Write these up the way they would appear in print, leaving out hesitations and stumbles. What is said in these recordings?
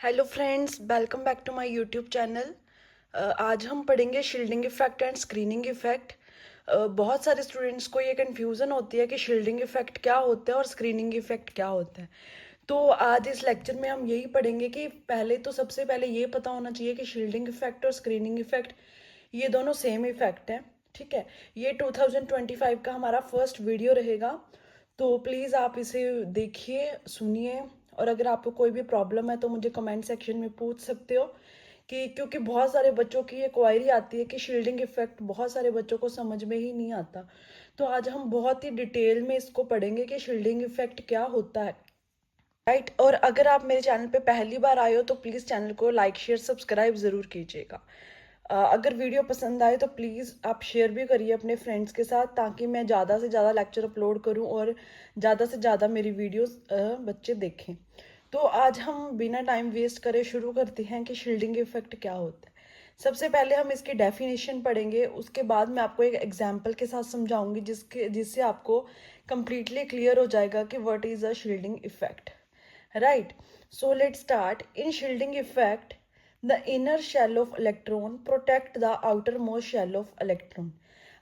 Hello friends, welcome back to my YouTube channel. आज हम पढ़ेंगे shielding effect and screening effect. बहुत सारे स्टूडेंट्स को ये कन्फ्यूज़न होती है कि शील्डिंग इफेक्ट क्या होता है और स्क्रीनिंग इफेक्ट क्या होता है। तो आज इस लेक्चर में हम यही पढ़ेंगे कि सबसे पहले ये पता होना चाहिए कि शील्डिंग इफेक्ट और स्क्रीनिंग इफेक्ट ये दोनों सेम इफेक्ट है। ठीक है, ये 2025 का हमारा फर्स्ट वीडियो रहेगा, तो प्लीज़ आप इसे देखिए, सुनिए। और अगर आपको कोई भी प्रॉब्लम है तो मुझे कमेंट सेक्शन में पूछ सकते हो, कि क्योंकि बहुत सारे बच्चों की ये क्वायरी आती है कि शील्डिंग इफेक्ट बहुत सारे बच्चों को समझ में ही नहीं आता। तो आज हम बहुत ही डिटेल में इसको पढ़ेंगे कि शील्डिंग इफेक्ट क्या होता है। राइट, और अगर आप मेरे चैनल पे पहली बार आए हो तो प्लीज़ चैनल को लाइक शेयर सब्सक्राइब ज़रूर कीजिएगा। अगर वीडियो पसंद आए तो प्लीज़ आप शेयर भी करिए अपने फ्रेंड्स के साथ, ताकि मैं ज़्यादा से ज़्यादा लेक्चर अपलोड करूं और ज़्यादा से ज़्यादा मेरी वीडियोस बच्चे देखें। तो आज हम बिना टाइम वेस्ट करे शुरू करते हैं कि शील्डिंग इफेक्ट क्या होता है। सबसे पहले हम इसकी डेफिनेशन पढ़ेंगे, उसके बाद मैं आपको एक एग्जाम्पल के साथ समझाऊंगी जिससे आपको कंप्लीटली क्लियर हो जाएगा कि what is a shielding effect. Right. So let's start. In shielding effect, the inner shell of electron protect the outermost shell of electron.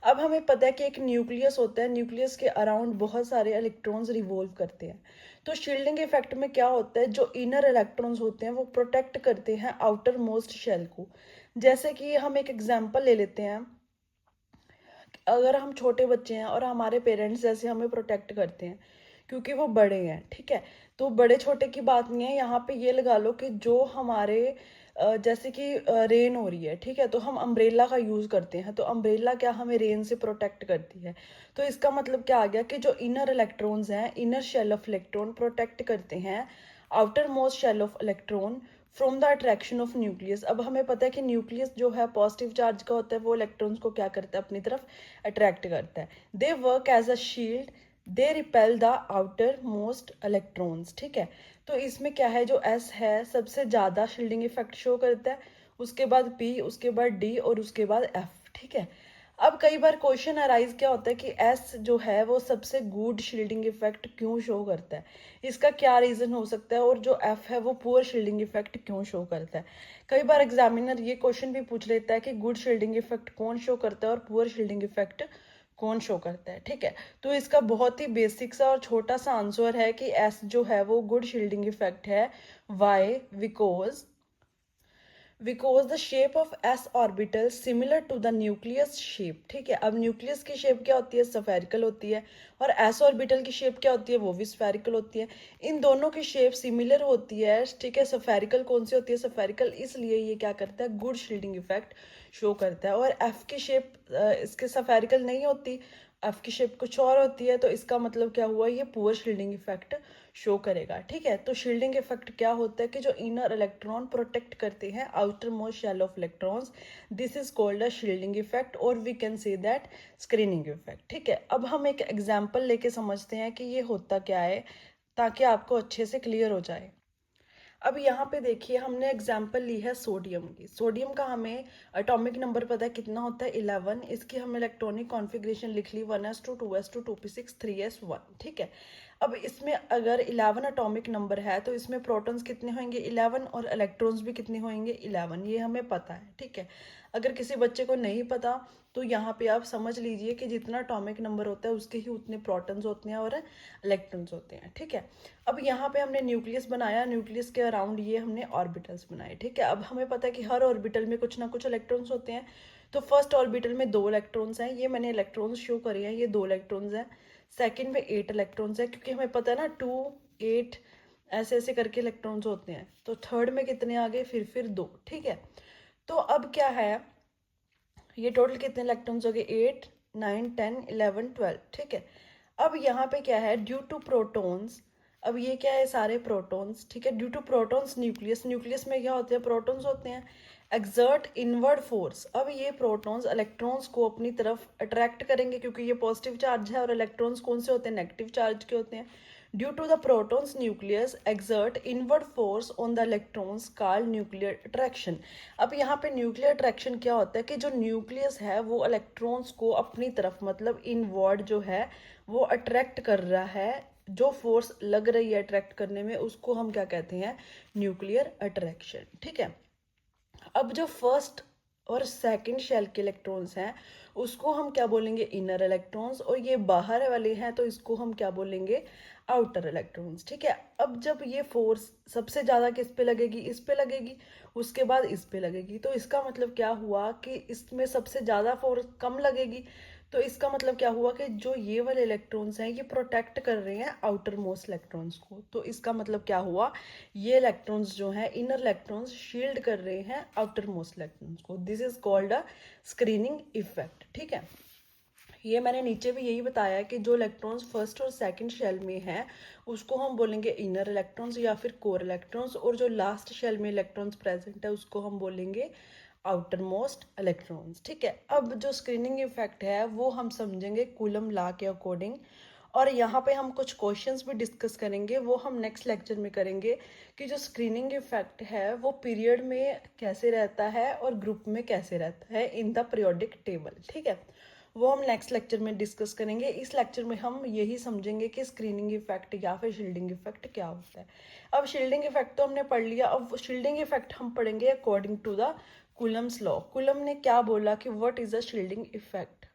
अब हमें पता है कि एक न्यूक्लियस होता है, न्यूक्लियस के अराउंड बहुत सारे इलेक्ट्रॉन्स रिवॉल्व करते हैं। तो शील्डिंग इफेक्ट में क्या होता है, जो इनर इलेक्ट्रॉन्स होते हैं वो प्रोटेक्ट करते हैं आउटर मोस्ट शेल को। जैसे कि हम एक एग्जांपल ले लेते हैं, अगर हम छोटे बच्चे हैं और हमारे पेरेंट्स जैसे हमें प्रोटेक्ट करते हैं क्योंकि वो बड़े हैं, ठीक है। तो बड़े छोटे की बात नहीं है, यहाँ पे ये लगा लो कि जो हमारे जैसे कि रेन हो रही है, ठीक है, तो हम अम्ब्रेला का यूज़ करते हैं, तो अम्ब्रेला क्या हमें रेन से प्रोटेक्ट करती है। तो इसका मतलब क्या आ गया कि जो इनर इलेक्ट्रॉन्स हैं, inner shell of electron protect करते हैं outer most shell of electron from the attraction of nucleus. अब हमें पता है कि न्यूक्लियस जो है पॉजिटिव चार्ज का होता है, वो इलेक्ट्रॉन्स को क्या करता है, अपनी तरफ अट्रैक्ट करता है। They work as a shield, they repel the outer most electrons, ठीक है। तो इसमें क्या है, जो एस है सबसे ज़्यादा शील्डिंग इफेक्ट शो करता है, उसके बाद पी, उसके बाद डी और उसके बाद एफ, ठीक है। अब कई बार क्वेश्चन अराइज क्या होता है कि एस जो है वो सबसे गुड शील्डिंग इफेक्ट क्यों शो करता है, इसका क्या रीज़न हो सकता है, और जो एफ है वो पुअर शील्डिंग इफेक्ट क्यों शो करता है। कई बार एग्जामिनर ये क्वेश्चन भी पूछ लेता है कि गुड शील्डिंग इफेक्ट कौन शो करता है और पुअर शील्डिंग इफेक्ट कौन शो करता है, ठीक है। तो इसका बहुत ही बेसिक सा और छोटा सा आंसर है कि एस जो है वो गुड शील्डिंग इफेक्ट है। Why? Because the shape of s orbital similar to the nucleus shape, ठीक है। अब न्यूक्लियस की शेप क्या होती है, स्फेरिकल होती है, और एस ऑर्बिटल की शेप क्या होती है, वो भी स्फेरिकल होती है। इन दोनों की शेप सिमिलर होती है, ठीक है। स्फेरिकल कौन सी होती है, स्फेरिकल, इसलिए ये क्या करता है, गुड शील्डिंग इफेक्ट शो करता है। और एफ की शेप इसके स्फेरिकल नहीं होती, एफ की शेप कुछ और होती है, तो इसका मतलब क्या हुआ, ये पुअर शील्डिंग इफेक्ट शो करेगा, ठीक है। तो शील्डिंग इफेक्ट क्या होता है कि जो इनर इलेक्ट्रॉन प्रोटेक्ट करते हैं outer most shell of electrons, this is called a shielding effect, और we can say that screening effect, ठीक है। अब हम एक एग्जांपल लेके समझते हैं कि ये होता क्या है, ताकि आपको अच्छे से क्लियर हो जाए। अब यहाँ पे देखिए, हमने एग्जाम्पल ली है सोडियम की। सोडियम का हमें एटॉमिक नंबर पता है कितना होता है, 11। इसकी हम इलेक्ट्रॉनिक कॉन्फ़िगरेशन लिख ली 1s2 2s2 2p6 3s1, ठीक है। अब इसमें अगर 11 एटॉमिक नंबर है तो इसमें प्रोटॉन्स कितने होंगे, 11, और इलेक्ट्रॉन्स भी कितने होंगे, 11। ये हमें पता है, ठीक है। अगर किसी बच्चे को नहीं पता तो यहाँ पे आप समझ लीजिए कि जितना एटॉमिक नंबर होता है उसके ही उतने प्रोटॉन्स होते हैं और इलेक्ट्रॉन्स होते हैं, ठीक है। अब यहाँ पे हमने न्यूक्लियस बनाया, न्यूक्लियस के अराउंड ये हमने ऑर्बिटल्स बनाए, ठीक है। अब हमें पता है कि हर ऑर्बिटल में कुछ ना कुछ इलेक्ट्रॉन्स होते हैं। तो फर्स्ट ऑर्बिटल में 2 इलेक्ट्रॉन्स हैं, ये मैंने इलेक्ट्रॉन्स शो करे हैं, ये 2 इलेक्ट्रॉन्स हैं। सेकंड में 8 इलेक्ट्रॉन्स हैं, क्योंकि हमें पता है ना 2 8 ऐसे ऐसे करके इलेक्ट्रॉन्स होते हैं। तो थर्ड में कितने आ गए, फिर 2, ठीक है। तो अब क्या है, ये टोटल कितने इलेक्ट्रॉन्स हो गए, 8 9 10 11 12, ठीक है। अब यहाँ पे क्या है, ड्यू टू प्रोटॉन्स, अब ये क्या है, सारे प्रोटॉन्स, ठीक है। Due to protons nucleus, nucleus में क्या होते हैं, प्रोटॉन्स होते हैं। एक्सर्ट इनवर्ड फोर्स, अब ये प्रोटॉन्स इलेक्ट्रॉन्स को अपनी तरफ अट्रैक्ट करेंगे, क्योंकि ये पॉजिटिव चार्ज है, और इलेक्ट्रॉन्स कौन से होते हैं, नेगेटिव चार्ज के होते हैं। Due to the protons nucleus exert inward force on the electrons called nuclear attraction. अब यहाँ पे न्यूक्लियर अट्रैक्शन क्या होता है कि जो न्यूक्लियस है वो इलेक्ट्रॉन्स को अपनी तरफ, मतलब इनवर्ड जो है, वो अट्रैक्ट कर रहा है जो फोर्स लग रही है अट्रैक्ट करने में उसको हम क्या कहते हैं, न्यूक्लियर अट्रैक्शन। ठीक है। अब जो फर्स्ट और सेकंड शेल के इलेक्ट्रॉन्स हैं उसको हम क्या बोलेंगे, इनर इलेक्ट्रॉन्स, और ये बाहर वाले हैं तो इसको हम क्या बोलेंगे, आउटर इलेक्ट्रॉन्स। ठीक है। अब जब ये फोर्स सबसे ज़्यादा किस पे लगेगी, इस पे लगेगी, उसके बाद इस पे लगेगी, तो इसका मतलब क्या हुआ कि इसमें सबसे ज़्यादा फोर्स कम लगेगी, तो इसका मतलब क्या हुआ कि जो ये वाले इलेक्ट्रॉन्स हैं ये प्रोटेक्ट कर रहे हैं आउटर मोस्ट इलेक्ट्रॉन्स को, तो इसका मतलब क्या हुआ, ये इलेक्ट्रॉन्स जो हैं इनर इलेक्ट्रॉन्स शील्ड कर रहे हैं आउटर मोस्ट इलेक्ट्रॉन्स को। This is called a screening effect. ठीक है। ये मैंने नीचे भी यही बताया कि जो इलेक्ट्रॉन्स फर्स्ट और सेकंड शेल में हैं उसको हम बोलेंगे इनर इलेक्ट्रॉन्स या फिर कोर इलेक्ट्रॉन्स, और जो लास्ट शेल में इलेक्ट्रॉन्स प्रेजेंट है उसको हम बोलेंगे आउटर मोस्ट इलेक्ट्रॉन्स। ठीक है। अब जो स्क्रीनिंग इफेक्ट है वो हम समझेंगे कूलम लॉ के अकॉर्डिंग, और यहाँ पे हम कुछ क्वेश्चंस भी डिस्कस करेंगे, वो हम नेक्स्ट लेक्चर में करेंगे कि जो स्क्रीनिंग इफेक्ट है वो पीरियड में कैसे रहता है और ग्रुप में कैसे रहता है इन द पीरियोडिक टेबल। ठीक है। वो हम नेक्स्ट लेक्चर में डिस्कस करेंगे। इस लेक्चर में हम यही समझेंगे कि स्क्रीनिंग इफेक्ट या फिर शील्डिंग इफेक्ट क्या होता है। अब शील्डिंग इफेक्ट तो हमने पढ़ लिया, अब शील्डिंग इफेक्ट हम पढ़ेंगे according to the Coulomb's law. Coulomb ने क्या बोला कि what is a shielding effect.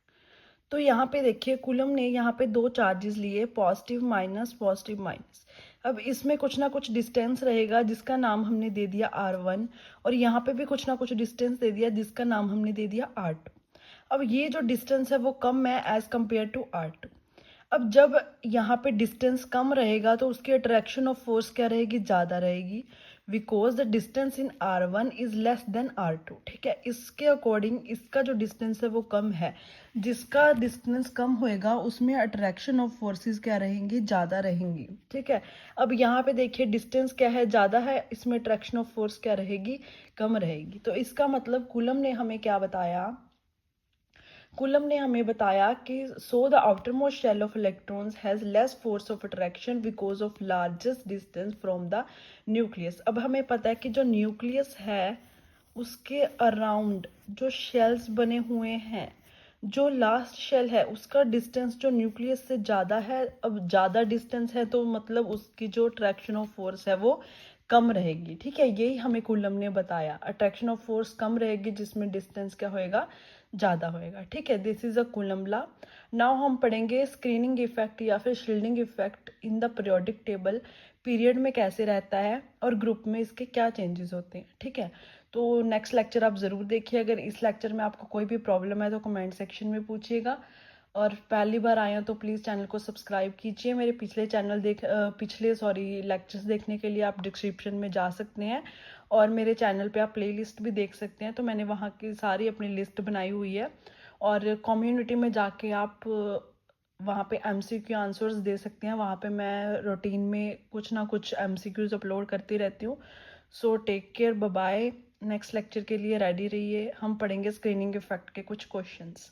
तो यहाँ पे देखिए कूलम ने यहाँ पे दो चार्जेस लिए, पॉजिटिव माइनस, पॉजिटिव माइनस। अब इसमें कुछ ना कुछ डिस्टेंस रहेगा जिसका नाम हमने दे दिया R1, और यहाँ पे भी कुछ ना कुछ डिस्टेंस दे दिया जिसका नाम हमने दे दिया R2। अब ये जो डिस्टेंस है वो कम है एज कम्पेयर टू R2। अब जब यहाँ पे डिस्टेंस कम रहेगा तो उसकी अट्रैक्शन ऑफ फोर्स क्या रहेगी, ज़्यादा रहेगी, because the distance in R1 is less than R2। ठीक है। इसके अकॉर्डिंग इसका जो डिस्टेंस है वो कम है, जिसका डिस्टेंस कम होएगा उसमें अट्रैक्शन ऑफ फोर्सेस क्या रहेंगी, ज़्यादा रहेंगी। ठीक है। अब यहाँ पे देखिए डिस्टेंस क्या है, ज़्यादा है, इसमें अट्रैक्शन ऑफ फोर्स क्या रहेगी, कम रहेगी। तो इसका मतलब कूलम ने हमें क्या बताया, कूलम ने हमें बताया कि so the outer most shell of electrons has less force of attraction because of largest distance from the nucleus. अब हमें पता है कि जो न्यूक्लियस है उसके अराउंड जो शेल्स बने हुए हैं, जो लास्ट शेल है उसका डिस्टेंस जो न्यूक्लियस से ज़्यादा है। अब ज़्यादा डिस्टेंस है तो मतलब उसकी जो अट्रैक्शन ऑफ फोर्स है वो कम रहेगी। ठीक है। यही हमें कूलम ने बताया, अट्रैक्शन ऑफ फोर्स कम रहेगी जिसमें डिस्टेंस क्या होएगा, ज़्यादा होएगा। ठीक है। This is a coulomb law. Now हम पढ़ेंगे स्क्रीनिंग इफेक्ट या फिर shielding effect in the periodic table, period में कैसे रहता है और ग्रुप में इसके क्या चेंजेस होते हैं। ठीक है। तो नेक्स्ट लेक्चर आप ज़रूर देखिए। अगर इस लेक्चर में आपको कोई भी प्रॉब्लम है तो कमेंट सेक्शन में पूछिएगा, और पहली बार आए हो तो प्लीज़ चैनल को सब्सक्राइब कीजिए। मेरे पिछले लेक्चर्स देखने के लिए आप डिस्क्रिप्शन में जा सकते हैं, और मेरे चैनल पे आप प्लेलिस्ट भी देख सकते हैं, तो मैंने वहाँ की सारी अपनी लिस्ट बनाई हुई है। और कम्युनिटी में जाके आप वहाँ पे MCQ आंसर्स दे सकते हैं, वहाँ पे मैं रूटीन में कुछ ना कुछ MCQs अपलोड करती रहती हूँ। So take care, bye bye. Next lecture के लिए रेडी रहिए, हम पढ़ेंगे स्क्रीनिंग इफेक्ट के कुछ क्वेश्चंस।